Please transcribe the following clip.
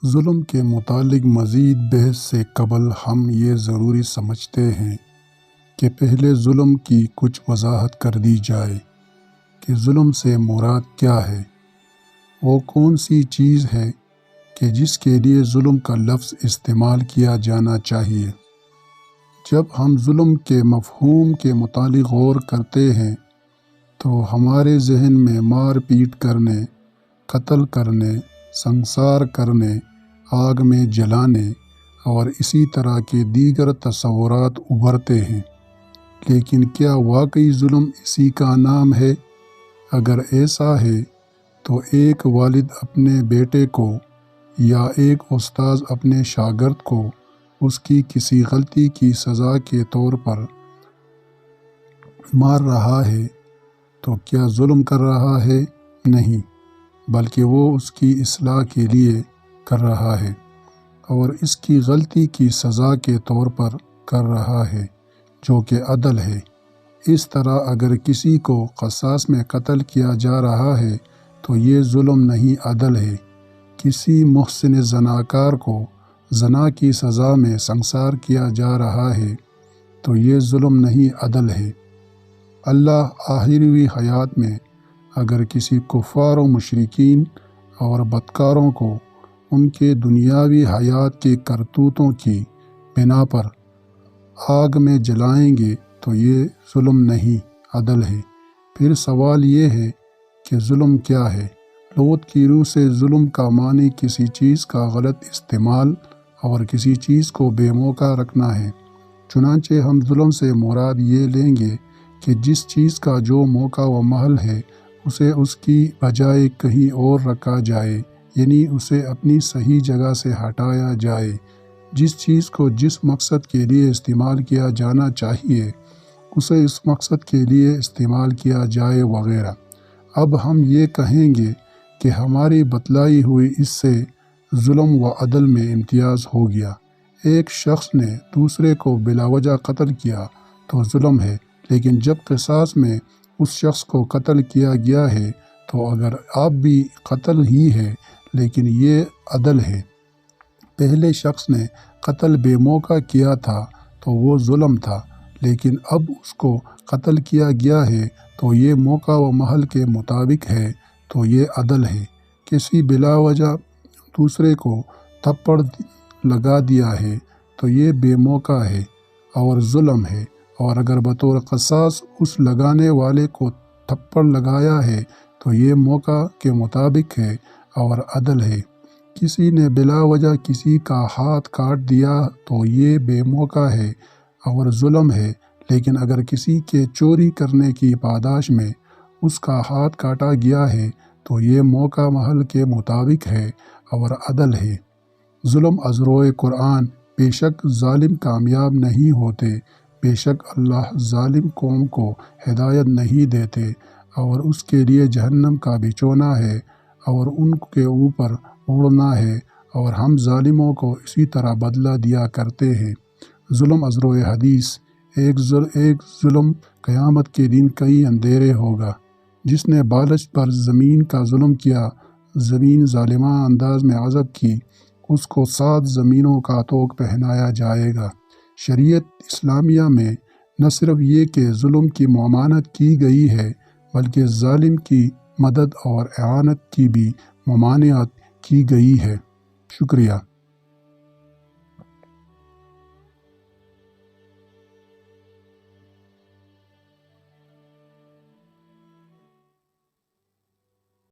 ظلم کے متعلق مزید بحث سے قبل ہم یہ ضروری سمجھتے ہیں کہ پہلے ظلم کی کچھ وضاحت کر دی جائے کہ ظلم سے مراد کیا ہے۔ وہ کون سی چیز ہے کہ جس کے لیے ظلم کا لفظ استعمال کیا جانا چاہیے۔ جب ہم ظلم کے مفہوم کے متعلق غور کرتے ہیں تو ہمارے ذہن میں مار پیٹ کرنے، قتل کرنے، سنسار کرنے، آگ میں جلانے اور اسی طرح کے دیگر تصورات ابھرتے ہیں۔ لیکن کیا واقعی ظلم اسی کا نام ہے؟ اگر ایسا ہے تو ایک والد اپنے بیٹے کو یا ایک استاذ اپنے شاگرد کو اس کی کسی غلطی کی سزا کے طور پر مار رہا ہے تو کیا ظلم کر رہا ہے؟ نہیں، بلکہ وہ اس کی اصلاح کے لیے کر رہا ہے اور اس کی غلطی کی سزا کے طور پر کر رہا ہے، جو کہ عدل ہے۔ اس طرح اگر کسی کو قصاص میں قتل کیا جا رہا ہے تو یہ ظلم نہیں، عدل ہے۔ کسی محسن زناکار کو زنا کی سزا میں سنسار کیا جا رہا ہے تو یہ ظلم نہیں، عدل ہے۔ اللہ آخری حیات میں اگر کسی کفار و مشرکین اور بدکاروں کو ان کے دنیاوی حیات کے کرتوتوں کی بنا پر آگ میں جلائیں گے تو یہ ظلم نہیں، عدل ہے۔ پھر سوال یہ ہے کہ ظلم کیا ہے؟ لغت کی روح سے ظلم کا معنی کسی چیز کا غلط استعمال اور کسی چیز کو بے موقع رکھنا ہے۔ چنانچہ ہم ظلم سے مراد یہ لیں گے کہ جس چیز کا جو موقع و محل ہے اسے اس کی بجائے کہیں اور رکھا جائے، یعنی اسے اپنی صحیح جگہ سے ہٹایا جائے۔ جس چیز کو جس مقصد کے لیے استعمال کیا جانا چاہیے اسے اس مقصد کے لیے استعمال کیا جائے وغیرہ۔ اب ہم یہ کہیں گے کہ ہماری بتلائی ہوئی اس سے ظلم و عدل میں امتیاز ہو گیا۔ ایک شخص نے دوسرے کو بلا وجہ قتل کیا تو ظلم ہے، لیکن جب قصاص میں اس شخص کو قتل کیا گیا ہے تو اگر اب بھی قتل ہی ہے لیکن یہ عدل ہے۔ پہلے شخص نے قتل بے موقع کیا تھا تو وہ ظلم تھا، لیکن اب اس کو قتل کیا گیا ہے تو یہ موقع و محل کے مطابق ہے تو یہ عدل ہے۔ کسی بلا وجہ دوسرے کو تھپڑ لگا دیا ہے تو یہ بے موقع ہے اور ظلم ہے، اور اگر بطور قصاص اس لگانے والے کو تھپڑ لگایا ہے تو یہ موقع کے مطابق ہے اور عدل ہے۔ کسی نے بلا وجہ کسی کا ہاتھ کاٹ دیا تو یہ بے موقع ہے اور ظلم ہے، لیکن اگر کسی کے چوری کرنے کی پاداش میں اس کا ہاتھ کاٹا گیا ہے تو یہ موقع محل کے مطابق ہے اور عدل ہے۔ ظلم از روئے قرآن: بے شک ظالم کامیاب نہیں ہوتے، بے شک اللہ ظالم قوم کو ہدایت نہیں دیتے، اور اس کے لیے جہنم کا بچھونا ہے اور ان کے اوپر اڑنا ہے، اور ہم ظالموں کو اسی طرح بدلہ دیا کرتے ہیں۔ ظلم از روئے حدیث: ایک ظلم قیامت کے دن کئی اندھیرے ہوگا۔ جس نے بالشت پر زمین کا ظلم کیا، زمین ظالمانہ انداز میں عذاب کی، اس کو 7 زمینوں کا طوق پہنایا جائے گا۔ شریعت اسلامیہ میں نہ صرف یہ کہ ظلم کی ممانعت کی گئی ہے بلکہ ظالم کی مدد اور اعانت کی بھی ممانعت کی گئی ہے۔ شکریہ۔